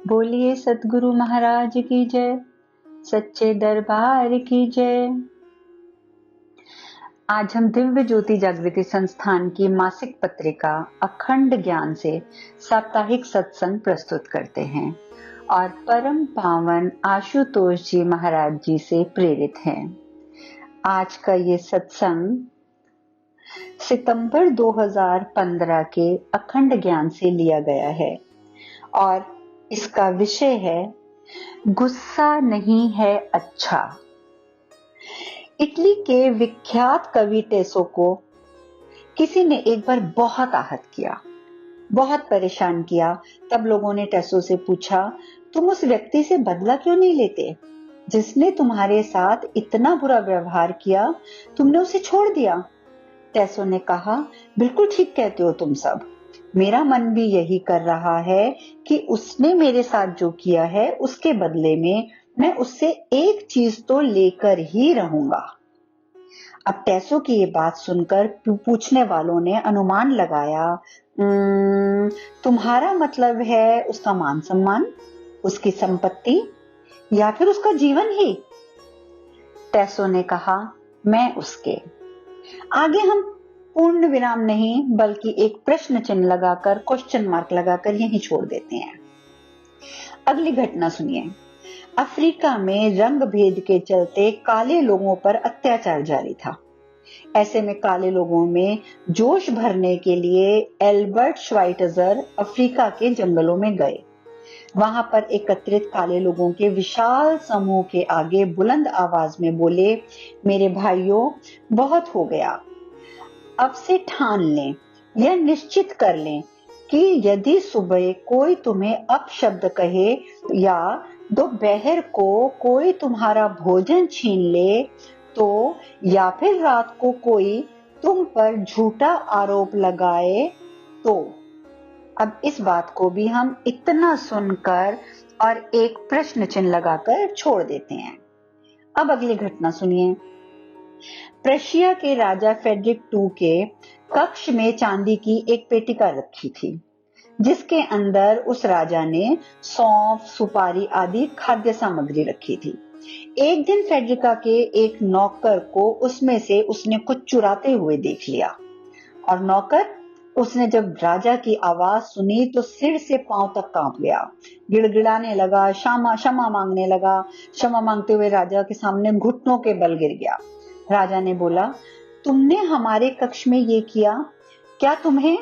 बोलिए सद्गुरु महाराज की जय, सच्चे दरबार की जय। आज हम दिव्य ज्योति जागृति संस्थान की मासिक पत्रिका अखंड ज्ञान से साप्ताहिक सत्संग प्रस्तुत करते हैं और परम पावन आशुतोष जी महाराज जी से प्रेरित हैं। आज का ये सत्संग सितंबर 2015 के अखंड ज्ञान से लिया गया है और इसका विषय है गुस्सा नहीं है अच्छा। इटली के विख्यात कवि टेसो को किसी ने एक बार बहुत आहत किया, बहुत परेशान किया। तब लोगों ने टेसो से पूछा, तुम उस व्यक्ति से बदला क्यों नहीं लेते जिसने तुम्हारे साथ इतना बुरा व्यवहार किया? तुमने उसे छोड़ दिया। टेसो ने कहा, बिल्कुल ठीक कहते हो तुम सब। मेरा मन भी यही कर रहा है कि उसने मेरे साथ जो किया है उसके बदले में मैं उससे एक चीज तो लेकर ही रहूंगा। अब टेसो की ये बात सुनकर पूछने वालों ने अनुमान लगाया, तुम्हारा मतलब है उसका मान सम्मान, उसकी संपत्ति या फिर उसका जीवन ही? टेसो ने कहा, मैं उसके। आगे हम पूर्ण विराम नहीं बल्कि एक प्रश्न चिन्ह लगाकर, क्वेश्चन मार्क लगाकर यहीं छोड़ देते हैं। अगली घटना सुनिए। अफ्रीका में रंग भेद के चलते काले लोगों पर अत्याचार जारी था। ऐसे में काले लोगों में जोश भरने के लिए एल्बर्ट श्वाइटजर अफ्रीका के जंगलों में गए। वहां पर एकत्रित काले लोगों के विशाल समूह के आगे बुलंद आवाज में बोले, मेरे भाइयों, बहुत हो गया। अब से ठान लें, यह निश्चित कर लें कि यदि सुबह कोई तुम्हें अपशब्द कहे या दोपहर को कोई तुम्हारा भोजन छीन ले तो, या फिर रात को कोई तुम पर झूठा आरोप लगाए तो। अब इस बात को भी हम इतना सुनकर और एक प्रश्न चिन्ह लगाकर छोड़ देते हैं। अब अगली घटना सुनिए। प्रशिया के राजा फेडरिक II के कक्ष में चांदी की एक पेटिका रखी थी, जिसके अंदर उस राजा ने सौंफ, सुपारी आदि खाद्य सामग्री रखी थी। एक दिन फेडरिका के एक नौकर को उसमें से उसने कुछ चुराते हुए देख लिया और नौकर, उसने जब राजा की आवाज सुनी तो सिर से पांव तक कांप गया, गिड़गिड़ाने लगा, क्षमा मांगने लगा। क्षमा मांगते हुए राजा के सामने घुटनों के बल गिर गया। राजा ने बोला, तुमने हमारे कक्ष में ये किया, क्या तुम्हें?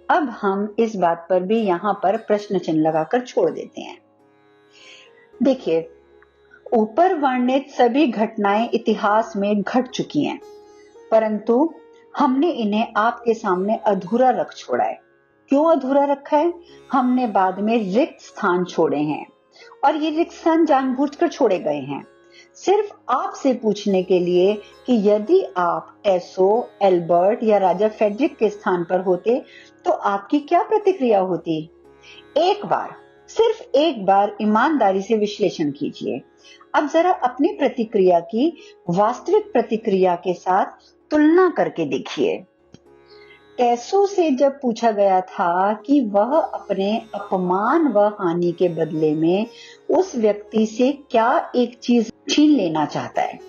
अब हम इस बात पर भी यहां पर प्रश्न चिन्ह लगाकर छोड़ देते हैं। देखिए, ऊपर वर्णित सभी घटनाएं इतिहास में घट चुकी हैं, परंतु हमने इन्हें आपके सामने अधूरा रख छोड़ा है। क्यों अधूरा रखा है? हमने बाद में रिक्त स्थान छोड़े हैं और ये रिक्त स्थान जानबूझकर छोड़े गए हैं, सिर्फ आपसे पूछने के लिए कि यदि आप टेसो, एल्बर्ट या राजा फेडरिक के स्थान पर होते तो आपकी क्या प्रतिक्रिया होती? एक बार, सिर्फ एक बार ईमानदारी से विश्लेषण कीजिए। अब जरा अपनी प्रतिक्रिया की वास्तविक प्रतिक्रिया के साथ तुलना करके देखिए। टेसो से जब पूछा गया था कि वह अपने अपमान व हानि के बदले में उस व्यक्ति से क्या एक चीज छीन लेना चाहता है,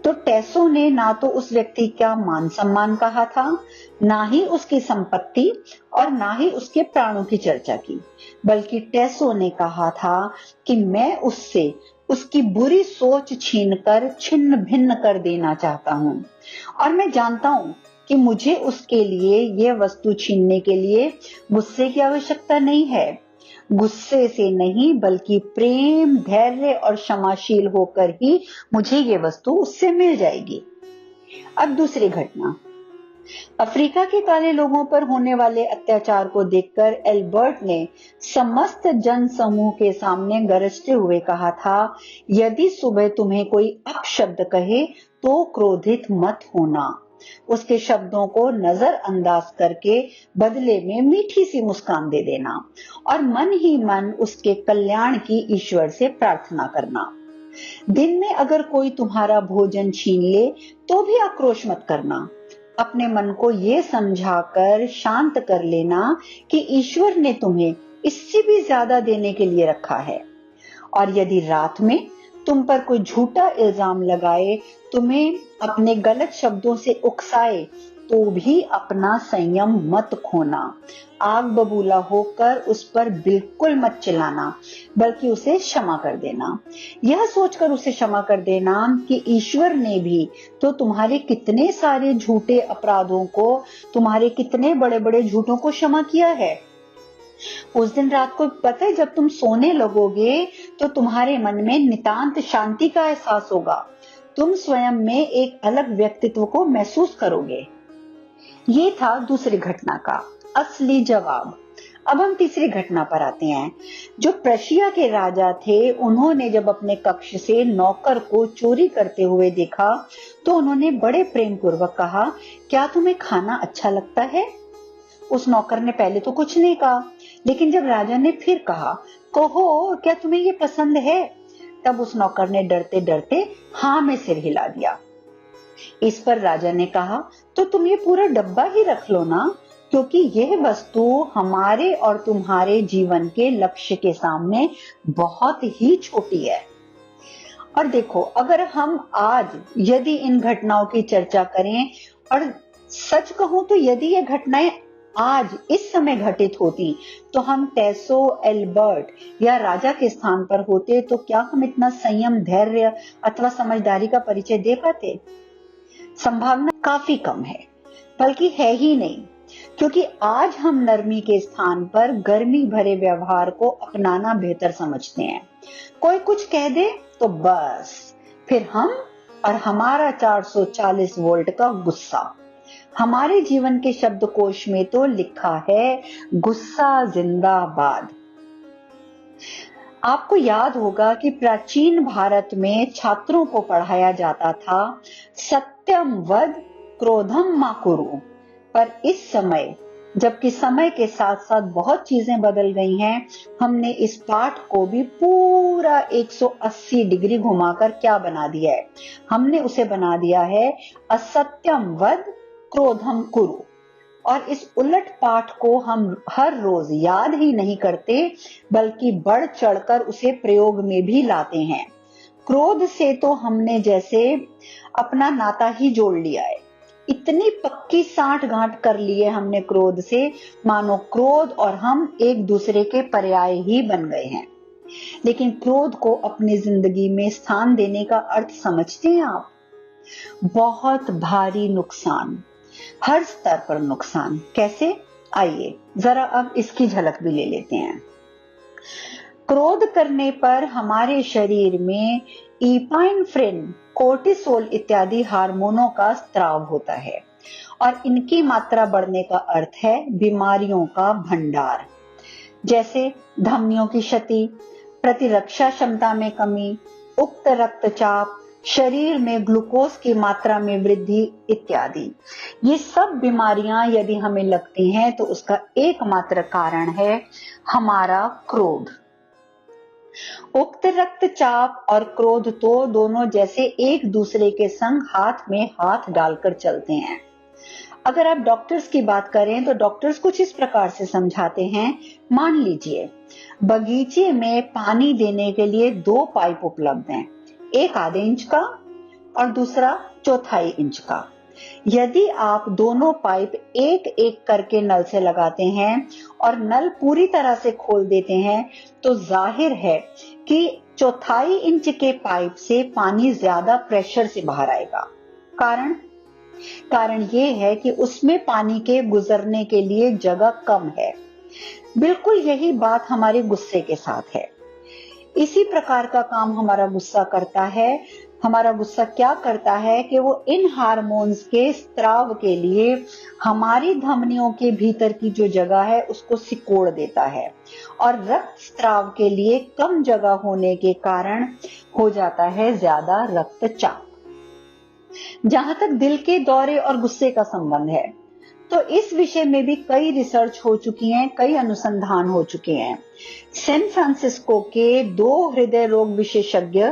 तो टेसो ने ना तो उस व्यक्ति का मान सम्मान कहा था, ना ही उसकी संपत्ति और ना ही उसके प्राणों की चर्चा की, बल्कि टेसो ने कहा था कि मैं उससे उसकी बुरी सोच छीनकर छिन्न भिन्न कर देना चाहता हूं और मैं जानता हूं कि मुझे उसके लिए यह वस्तु छीनने के लिए गुस्से की आवश्यकता नहीं है। गुस्से से नहीं बल्कि प्रेम, धैर्य और क्षमाशील होकर ही मुझे ये वस्तु उससे मिल जाएगी। अब दूसरी घटना। अफ्रीका के काले लोगों पर होने वाले अत्याचार को देखकर एल्बर्ट ने समस्त जन समूह के सामने गरजते हुए कहा था, यदि सुबह तुम्हें कोई अपशब्द कहे तो क्रोधित मत होना। उसके शब्दों को नजरअंदाज करके बदले में मीठी सी मुस्कान दे देना और मन ही मन उसके कल्याण की ईश्वर से प्रार्थना करना। दिन में अगर कोई तुम्हारा भोजन छीन ले तो भी आक्रोश मत करना। अपने मन को ये समझाकर शांत कर लेना कि ईश्वर ने तुम्हें इससे भी ज्यादा देने के लिए रखा है। और यदि रात में तुम पर कोई झूठा इल्जाम लगाए, तुम्हें अपने गलत शब्दों से उकसाए, तो भी अपना संयम मत खोना। आग बबूला होकर उस पर बिल्कुल मत चिल्लाना, बल्कि उसे क्षमा कर देना। यह सोचकर उसे क्षमा कर देना कि ईश्वर ने भी तो तुम्हारे कितने सारे झूठे अपराधों को, तुम्हारे कितने बड़े बड़े झूठों को क्षमा किया है। उस दिन रात को पता है, जब तुम सोने लगोगे तो तुम्हारे मन में नितांत शांति का एहसास होगा। तुम स्वयं में एक अलग व्यक्तित्व को महसूस करोगे। ये था दूसरी घटना का असली जवाब। अब हम तीसरी घटना पर आते हैं। जो प्रशिया के राजा थे, उन्होंने जब अपने कक्ष से नौकर को चोरी करते हुए देखा, तो उन्होंने बड़े प्रेम पूर्वक कहा, क्या तुम्हें खाना अच्छा लगता है? उस नौकर ने पहले तो कुछ नहीं कहा, लेकिन जब राजा ने फिर कहा, कहो क्या तुम्हें ये पसंद है? तब उस नौकर ने डरते डरते हाँ में सिर हिला दिया। इस पर राजा ने कहा, तो तुम ये पूरा डब्बा ही रख लो ना, क्योंकि यह वस्तु हमारे और तुम्हारे जीवन के लक्ष्य के सामने बहुत ही छोटी है। और देखो, अगर हम आज यदि इन घटनाओं की चर्चा करें, और सच कहूं तो यदि ये घटनाएं आज इस समय घटित होती, तो हम टैसो, एल्बर्ट या राजा के स्थान पर होते, तो क्या हम इतना संयम, धैर्य अथवा समझदारी का परिचय दे पाते? संभावना काफी कम है, बल्कि है ही नहीं, क्योंकि आज हम नरमी के स्थान पर गर्मी भरे व्यवहार को अपनाना बेहतर समझते हैं। कोई कुछ कह दे तो बस फिर हम और हमारा 440 वोल्ट का गुस्सा। हमारे जीवन के शब्दकोश में तो लिखा है, गुस्सा जिंदाबाद। आपको याद होगा कि प्राचीन भारत में छात्रों को पढ़ाया जाता था, सत्यम वद क्रोधम मा कुरु। पर इस समय, जबकि समय के साथ साथ बहुत चीजें बदल गई हैं, हमने इस पाठ को भी पूरा 180 डिग्री घुमाकर क्या बना दिया है? हमने उसे बना दिया है, असत्यम वद क्रोधम कुरु। और इस उलट पाठ को हम हर रोज याद ही नहीं करते, बल्कि बढ़ चढ़कर उसे प्रयोग में भी लाते हैं। क्रोध से तो हमने जैसे अपना नाता ही जोड़ लिया है। इतनी पक्की साठ गांठ कर लिए हमने क्रोध से, मानो क्रोध और हम एक दूसरे के पर्याय ही बन गए हैं। लेकिन क्रोध को अपनी जिंदगी में स्थान देने का अर्थ समझते हैं आप? बहुत भारी नुकसान, हर स्तर पर नुकसान। कैसे? आइए जरा अब इसकी झलक भी ले लेते हैं। क्रोध करने पर हमारे शरीर में इपाइनफ्रिन, कोर्टिसोल इत्यादि हार्मोनों का स्त्राव होता है, और इनकी मात्रा बढ़ने का अर्थ है बीमारियों का भंडार, जैसे धमनियों की क्षति, प्रतिरक्षा क्षमता में कमी, उक्त रक्तचाप, शरीर में ग्लूकोज की मात्रा में वृद्धि इत्यादि। ये सब बीमारियां यदि हमें लगती हैं, तो उसका एकमात्र कारण है हमारा क्रोध। उक्त रक्तचाप और क्रोध तो दोनों जैसे एक दूसरे के संग हाथ में हाथ डालकर चलते हैं। अगर आप डॉक्टर्स की बात करें, तो डॉक्टर्स कुछ इस प्रकार से समझाते हैं। मान लीजिए बगीचे में पानी देने के लिए 2 पाइप उपलब्ध हैं, एक आधे इंच का और दूसरा चौथाई इंच का। यदि आप दोनों पाइप एक एक करके नल से लगाते हैं और नल पूरी तरह से खोल देते हैं, तो जाहिर है कि चौथाई इंच के पाइप से पानी ज्यादा प्रेशर से बाहर आएगा। कारण ये है कि उसमें पानी के गुजरने के लिए जगह कम है। बिल्कुल यही बात हमारे गुस्से के साथ है। इसी प्रकार का काम हमारा गुस्सा करता है। हमारा गुस्सा क्या करता है कि वो इन हार्मोन्स के स्त्राव के लिए हमारी धमनियों के भीतर की जो जगह है उसको सिकोड़ देता है, और रक्त स्त्राव के लिए कम जगह होने के कारण हो जाता है ज्यादा रक्तचाप। जहां तक दिल के दौरे और गुस्से का संबंध है, तो इस विषय में भी कई रिसर्च हो चुकी हैं, कई अनुसंधान हो चुके हैं। सैन फ्रांसिस्को के 2 हृदय रोग विशेषज्ञ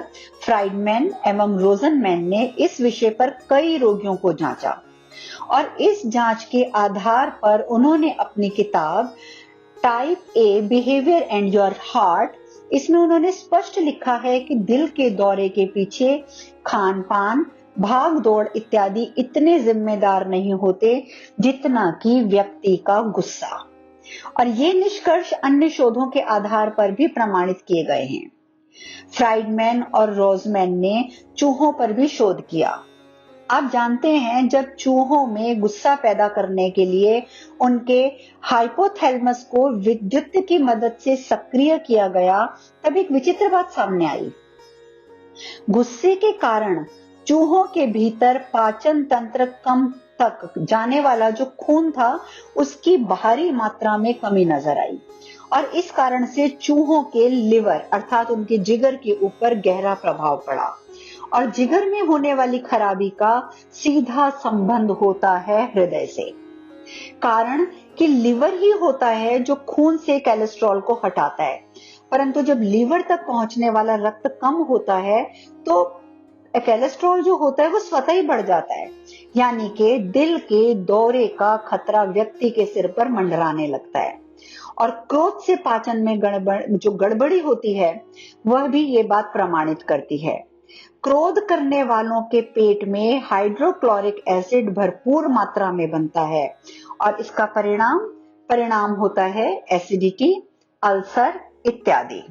फ्राइडमैन एवं रोजनमैन ने इस विषय पर कई रोगियों को जांचा, और इस जांच के आधार पर उन्होंने अपनी किताब type A behaviour and your heart, इसमें उन्होंने स्पष्ट लिखा है कि दिल के दौरे के पीछे खान पान, भाग दौड़ इत्यादि इतने जिम्मेदार नहीं होते जितना कि व्यक्ति का गुस्सा। और ये निष्कर्ष अन्य शोधों के आधार पर भी प्रमाणित किए गए हैं। फ्राइडमैन और रोजमैन ने चूहों पर भी शोध किया। आप जानते हैं, जब चूहों में गुस्सा पैदा करने के लिए उनके हाइपोथैलेमस को विद्युत की मदद से सक्रिय किया गया, तब एक विचित्र बात सामने आई। गुस्से के कारण चूहों के भीतर पाचन तंत्र कम तक जाने वाला जो खून था, उसकी भारी मात्रा में कमी नजर आई और इस कारण से चूहों के लिवर अर्थात उनके जिगर के ऊपर गहरा प्रभाव पड़ा। और जिगर में होने वाली खराबी का सीधा संबंध होता है हृदय से। कारण कि लिवर ही होता है जो खून से कोलेस्ट्रॉल को हटाता है, परंतु जब लिवर तक पहुंचने वाला रक्त कम होता है तो कोलेस्ट्रॉल जो होता है वो स्वतः ही बढ़ जाता है, यानी कि दिल के दौरे का खतरा व्यक्ति के सिर पर मंडराने लगता है। और क्रोध से पाचन में गड़बड़ी होती है, वह भी ये बात प्रमाणित करती है। क्रोध करने वालों के पेट में हाइड्रोक्लोरिक एसिड भरपूर मात्रा में बनता है और इसका परिणाम होता है एसिडिटी, अल्सर इत्यादि।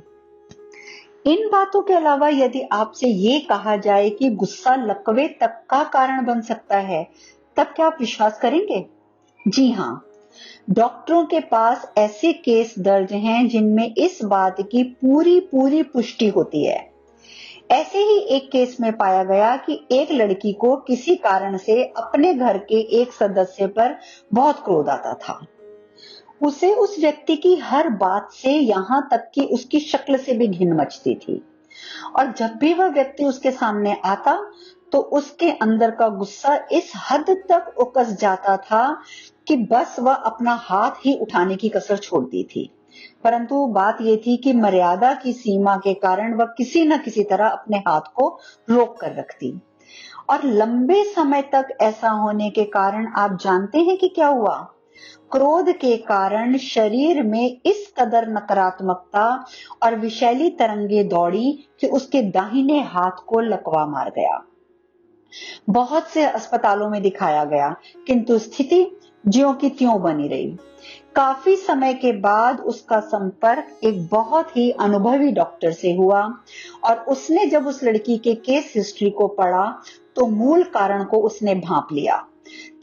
इन बातों के अलावा यदि आपसे ये कहा जाए कि गुस्सा लकवे तक का कारण बन सकता है, तब क्या आप विश्वास करेंगे? जी हाँ, डॉक्टरों के पास ऐसे केस दर्ज हैं जिनमें इस बात की पूरी पुष्टि होती है। ऐसे ही एक केस में पाया गया कि एक लड़की को किसी कारण से अपने घर के एक सदस्य पर बहुत क्रोध आता था। उसे उस व्यक्ति की हर बात से, यहां तक कि उसकी शक्ल से भी घिन मचती थी और जब भी वह व्यक्ति उसके सामने आता तो उसके अंदर का गुस्सा इस हद तक उकस जाता था कि बस वह अपना हाथ ही उठाने की कसर छोड़ती थी। परंतु बात यह थी कि मर्यादा की सीमा के कारण वह किसी न किसी तरह अपने हाथ को रोक कर रखती और लंबे समय तक ऐसा होने के कारण आप जानते हैं कि क्या हुआ? क्रोध के कारण शरीर में इस कदर नकारात्मकता और विषैली तरंगे दौड़ी कि उसके दाहिने हाथ को लकवा मार गया। बहुत से अस्पतालों में दिखाया गया, किंतु स्थिति ज्यों की त्यों बनी रही। काफी समय के बाद उसका संपर्क एक बहुत ही अनुभवी डॉक्टर से हुआ और उसने जब उस लड़की के केस हिस्ट्री को पढ़ा तो मूल कारण को उसने भांप लिया।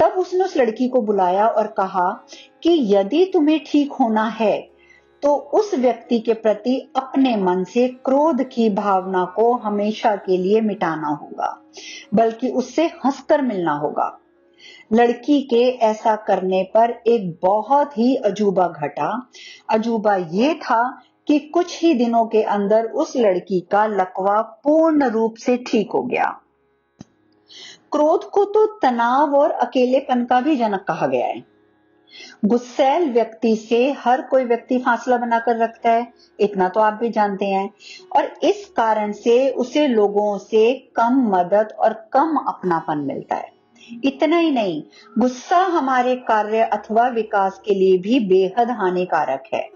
तब उसने उस लड़की को बुलाया और कहा कि यदि तुम्हें ठीक होना है तो उस व्यक्ति के प्रति अपने मन से क्रोध की भावना को हमेशा के लिए मिटाना होगा, बल्कि उससे हंसकर मिलना होगा। लड़की के ऐसा करने पर एक बहुत ही अजूबा घटा। अजूबा ये था कि कुछ ही दिनों के अंदर उस लड़की का लकवा पूर्ण रूप से ठीक हो गया। क्रोध को तो तनाव और अकेलेपन का भी जनक कहा गया है। गुस्सैल व्यक्ति से हर कोई व्यक्ति फासला बनाकर रखता है, इतना तो आप भी जानते हैं, और इस कारण से उसे लोगों से कम मदद और कम अपनापन मिलता है। इतना ही नहीं, गुस्सा हमारे कार्य अथवा विकास के लिए भी बेहद हानिकारक है।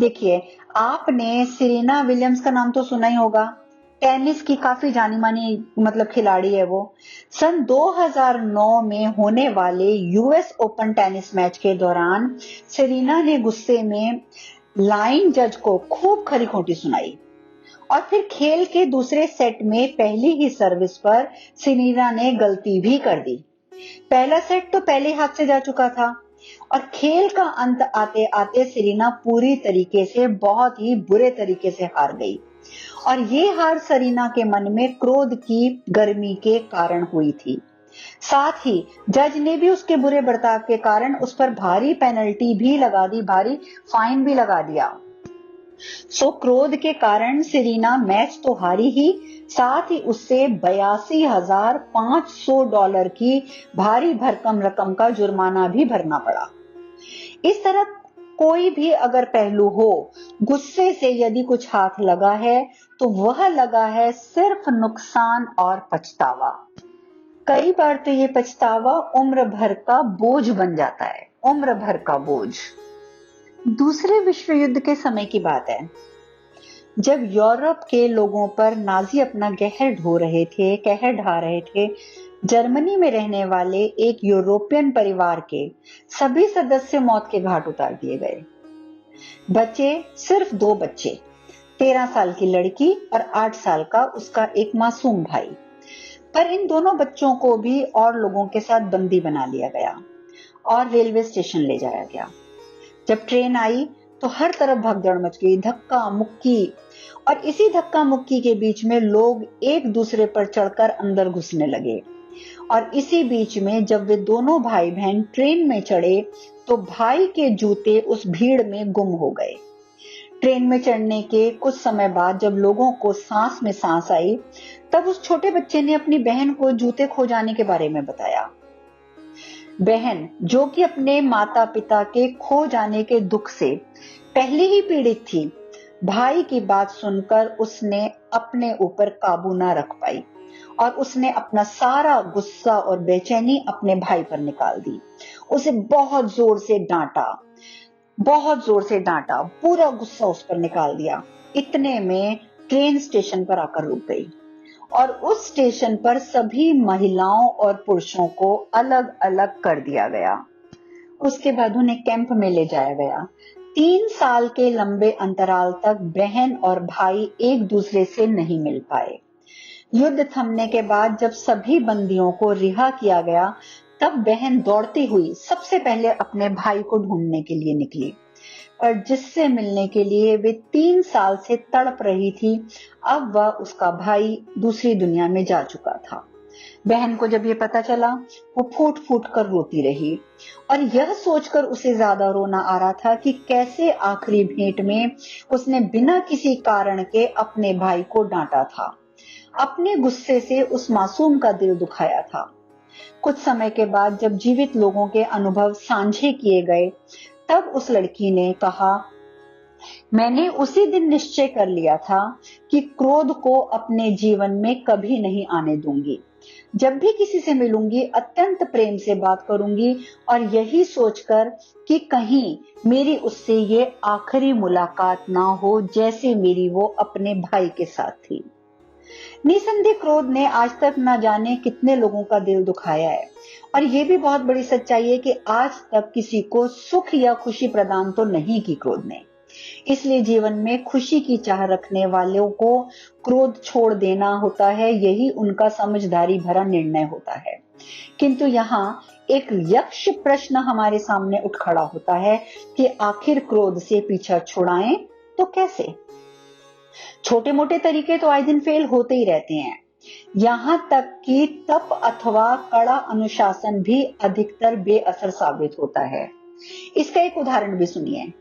देखिए, आपने सेरेना विलियम्स का नाम तो सुना ही होगा। टेनिस की काफी जानी मानी खिलाड़ी है वो। सन 2009 में होने वाले यूएस ओपन टेनिस मैच के दौरान सेरेना ने गुस्से में लाइन जज को खूब खरी खोटी सुनाई और फिर खेल के दूसरे सेट में पहली ही सर्विस पर सेरेना ने गलती भी कर दी। पहला सेट तो पहले हाथ से जा चुका था और खेल का अंत आते आते सेरेना पूरी तरीके से, बहुत ही बुरे तरीके से हार गई और ये हार सेरेना के मन में क्रोध की गर्मी के कारण हुई थी। साथ ही जज ने भी उसके बुरे बर्ताव के कारण उस पर भारी पेनल्टी भी लगा दी, भारी फाइन भी लगा दिया। क्रोध के कारण सेरेना मैच तो हारी ही, साथ ही उससे $82,500 की भारी भरकम रकम का जुर्माना भी भरना पड़ा। इस तरह कोई भी अगर पहलू हो, गुस्से से यदि कुछ हाथ लगा है तो वह लगा है सिर्फ नुकसान और पछतावा। कई बार तो ये पछतावा उम्र भर का बोझ बन जाता है, उम्र भर का बोझ। दूसरे विश्व युद्ध के समय की बात है, जब यूरोप के लोगों पर नाजी अपना कहर ढा रहे थे। जर्मनी में रहने वाले एक यूरोपियन परिवार के सभी सदस्य मौत के घाट उतार दिए गए। बचे सिर्फ 2 बच्चे, 13 साल की लड़की और 8 साल का उसका एक मासूम भाई। पर इन दोनों बच्चों को भी और लोगों के साथ बंदी बना लिया गया और रेलवे स्टेशन ले जाया गया। जब ट्रेन आई तो हर तरफ भगदड़ मच गई, धक्का मुक्की, और इसी धक्का मुक्की के बीच में लोग एक दूसरे पर चढ़कर अंदर घुसने लगे। और इसी बीच में जब वे दोनों भाई बहन ट्रेन में चढ़े तो भाई के जूते उस भीड़ में गुम हो गए। ट्रेन में चढ़ने के कुछ समय बाद जब लोगों को सांस में सांस आई, तब उस छोटे बच्चे ने अपनी बहन को जूते खो जाने के बारे में बताया। बहन, जो कि अपने माता पिता के खो जाने के दुख से पहले ही पीड़ित थी, भाई की बात सुनकर उसने अपने ऊपर काबू ना रख पाई और उसने अपना सारा गुस्सा और बेचैनी अपने भाई पर निकाल दी। उसे बहुत जोर से डांटा, पूरा गुस्सा उस पर निकाल दिया। इतने में ट्रेन स्टेशन पर आकर रुक गई और उस स्टेशन पर सभी महिलाओं और पुरुषों को अलग अलग कर दिया गया। उसके बाद उन्हें कैंप में ले जाया गया। 3 साल के लंबे अंतराल तक बहन और भाई एक दूसरे से नहीं मिल पाए। युद्ध थमने के बाद जब सभी बंदियों को रिहा किया गया, तब बहन दौड़ती हुई सबसे पहले अपने भाई को ढूंढने के लिए निकली, और जिससे मिलने के लिए वे 3 साल से तड़प रही थी, अब वह उसका भाई दूसरी दुनिया में जा चुका था। बहन को जब ये पता चला, वो फूट फूट कर रोती रही और यह सोचकर उसे ज्यादा रोना आ रहा था कि कैसे आखिरी भेंट में उसने बिना किसी कारण के अपने भाई को डांटा था, अपने गुस्से से उस मासूम का दिल दुखाया था। कुछ समय के बाद जब जीवित लोगों के अनुभव साझे किए गए, तब उस लड़की ने कहा, मैंने उसी दिन निश्चय कर लिया था कि क्रोध को अपने जीवन में कभी नहीं आने दूंगी। जब भी किसी से मिलूंगी अत्यंत प्रेम से बात करूंगी और यही सोचकर कि कहीं मेरी उससे ये आखिरी मुलाकात ना हो जैसे मेरी वो अपने भाई के साथ थी। निसंदेह क्रोध ने आज तक न जाने कितने लोगों का दिल दुखाया है, और ये भी बहुत बड़ी सच्चाई है कि आज तक किसी को सुख या खुशी प्रदान तो नहीं की क्रोध ने। इसलिए जीवन में खुशी की चाह रखने वालों को क्रोध छोड़ देना होता है, यही उनका समझदारी भरा निर्णय होता है। किंतु यहाँ एक यक्ष प्रश्न हमारे सामने उठ खड़ा होता है कि आखिर क्रोध से पीछा छुड़ाएं तो कैसे? छोटे मोटे तरीके तो आए दिन फेल होते ही रहते हैं, यहाँ तक कि तप अथवा कड़ा अनुशासन भी अधिकतर बेअसर साबित होता है। इसका एक उदाहरण भी सुनिए।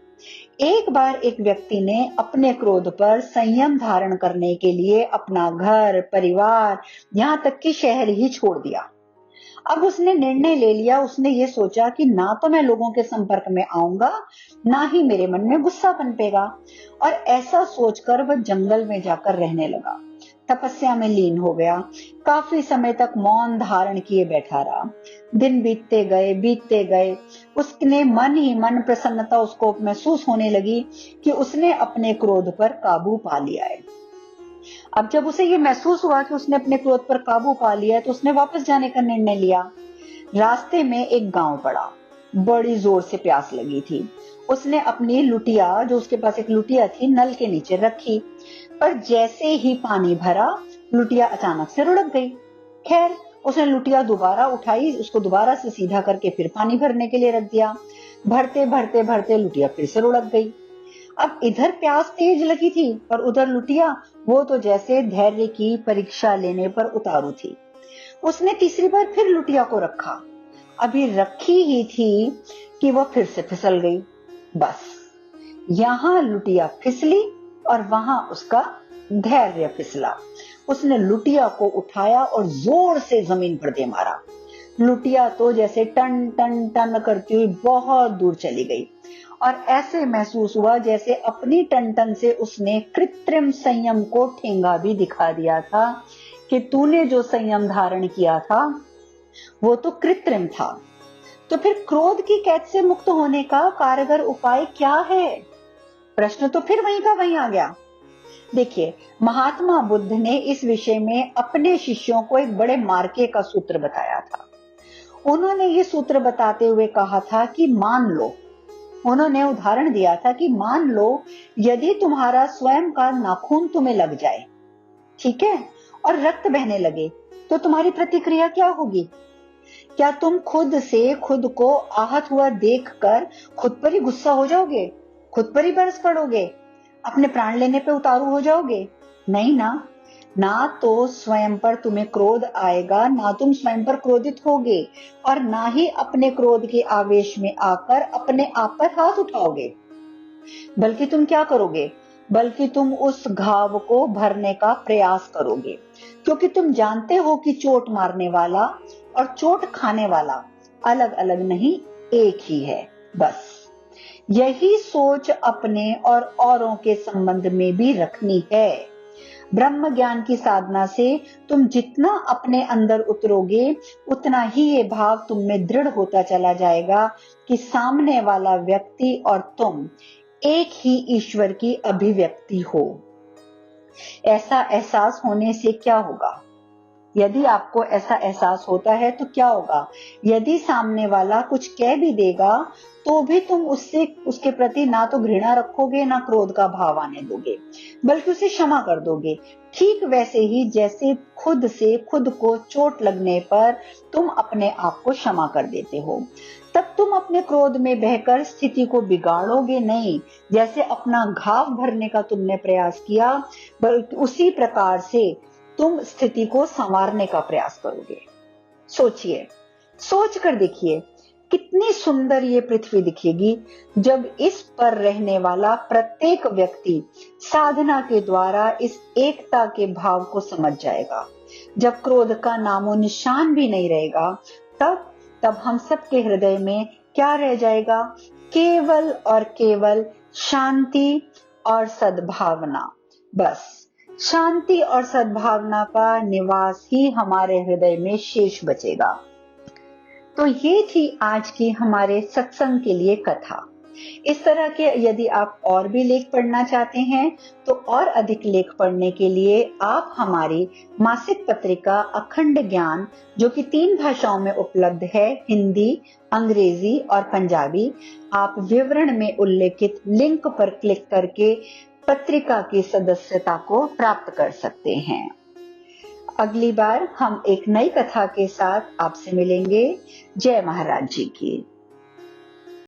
एक बार एक व्यक्ति ने अपने क्रोध पर संयम धारण करने के लिए अपना घर, परिवार, यहाँ तक कि शहर ही छोड़ दिया। अब उसने निर्णय ले लिया, उसने ये सोचा कि ना तो मैं लोगों के संपर्क में आऊंगा, ना ही मेरे मन में गुस्सा पनपेगा, और ऐसा सोचकर वह जंगल में जाकर रहने लगा, तपस्या में लीन हो गया। काफी समय तक मौन धारण किए बैठा रहा। दिन बीतते गए, उसने मन ही मन प्रसन्नता उसको महसूस होने लगी कि उसने अपने क्रोध पर काबू पा लिया है। अब जब उसे ये महसूस हुआ कि उसने अपने क्रोध पर काबू पा लिया है, तो उसने वापस जाने का निर्णय लिया। रास्ते में एक गांव पड़ा, बड़ी जोर से प्यास लगी थी। उसने अपनी लुटिया, जो उसके पास एक लुटिया थी, नल के नीचे रखी, पर जैसे ही पानी भरा, लुटिया अचानक से रुड़क गई। खैर, उसने लुटिया दोबारा उठाई, उसको दोबारा से सीधा करके फिर पानी भरने के लिए रख दिया। भरते भरते लुटिया फिर से रुड़क गई। अब इधर प्यास तेज लगी थी, पर उधर लुटिया, वो तो जैसे धैर्य की परीक्षा लेने पर उतारू थी। उसने तीसरी बार फिर लुटिया को रखा। अभी रखी ही थी कि वह फिर से फिसल गई। बस यहां लुटिया फिसली और वहां उसका धैर्य फिसला। उसने लुटिया को उठाया और जोर से जमीन पर दे मारा। लुटिया तो जैसे टन टन टन करती हुई बहुत दूर चली गई, और ऐसे महसूस हुआ जैसे अपनी टन से उसने कृत्रिम संयम को ठेंगा भी दिखा दिया था कि तूने जो संयम धारण किया था वो तो कृत्रिम था। तो फिर क्रोध की कैद से मुक्त होने का कारगर उपाय क्या है? प्रश्न तो फिर वहीं का वहीं आ गया। देखिए, महात्मा बुद्ध ने इस विषय में अपने शिष्यों को एक बड़े मार्के का सूत्र बताया था। उन्होंने ये सूत्र बताते हुए कहा था कि मान लो, उन्होंने उदाहरण दिया था कि मान लो यदि तुम्हारा स्वयं का नाखून तुम्हें लग जाए, ठीक है, और रक्त बहने लगे, तो तुम्हारी प्रतिक्रिया क्या होगी? क्या तुम खुद से खुद को आहत हुआ देखकर खुद पर ही गुस्सा हो जाओगे, खुद पर ही बरस पड़ोगे, अपने प्राण लेने पे उतारू हो जाओगे? नहीं ना। ना तो स्वयं पर तुम्हें क्रोध आएगा, ना तुम स्वयं पर क्रोधित होगे, और ना ही अपने क्रोध के आवेश में आकर अपने आप पर हाथ उठाओगे। बल्कि तुम क्या करोगे? बल्कि तुम उस घाव को भरने का प्रयास करोगे, क्योंकि तुम जानते हो कि चोट मारने वाला और चोट खाने वाला अलग अलग नहीं, एक ही है। बस यही सोच अपने और औरों के संबंध में भी रखनी है। ब्रह्म ज्ञान की साधना से तुम जितना अपने अंदर उतरोगे, उतना ही ये भाव तुम में दृढ़ होता चला जाएगा कि सामने वाला व्यक्ति और तुम एक ही ईश्वर की अभिव्यक्ति हो। ऐसा एहसास होने से क्या होगा? यदि आपको ऐसा एहसास होता है तो क्या होगा? यदि सामने वाला कुछ कह भी देगा तो भी तुम उसके प्रति ना तो घृणा रखोगे, ना क्रोध का भाव आने दोगे, बल्कि उसे क्षमा कर दोगे। ठीक वैसे ही जैसे खुद से खुद को चोट लगने पर तुम अपने आप को क्षमा कर देते हो, तब तुम अपने क्रोध में बहकर स्थिति को बिगाड़ोगे नहीं। जैसे अपना घाव भरने का तुमने प्रयास किया, बल्कि उसी प्रकार से तुम स्थिति को संवारने का प्रयास करोगे। सोचिए, सोच कर देखिए, कितनी सुंदर ये पृथ्वी दिखेगी जब इस पर रहने वाला प्रत्येक व्यक्ति साधना के द्वारा इस एकता के भाव को समझ जाएगा। जब क्रोध का नामो निशान भी नहीं रहेगा, तब हम सबके हृदय में क्या रह जाएगा? केवल और केवल शांति और सद्भावना। बस शांति और सद्भावना का निवास ही हमारे हृदय में शेष बचेगा। तो ये थी आज की हमारे सत्संग के लिए कथा। इस तरह के यदि आप और भी लेख पढ़ना चाहते हैं तो और अधिक लेख पढ़ने के लिए आप हमारी मासिक पत्रिका अखंड ज्ञान, जो कि 3 भाषाओं में उपलब्ध है, हिंदी, अंग्रेजी और पंजाबी, आप विवरण में उल्लेखित लिंक पर क्लिक करके पत्रिका की सदस्यता को प्राप्त कर सकते हैं। अगली बार हम एक नई कथा के साथ आपसे मिलेंगे। जय महाराज जी की।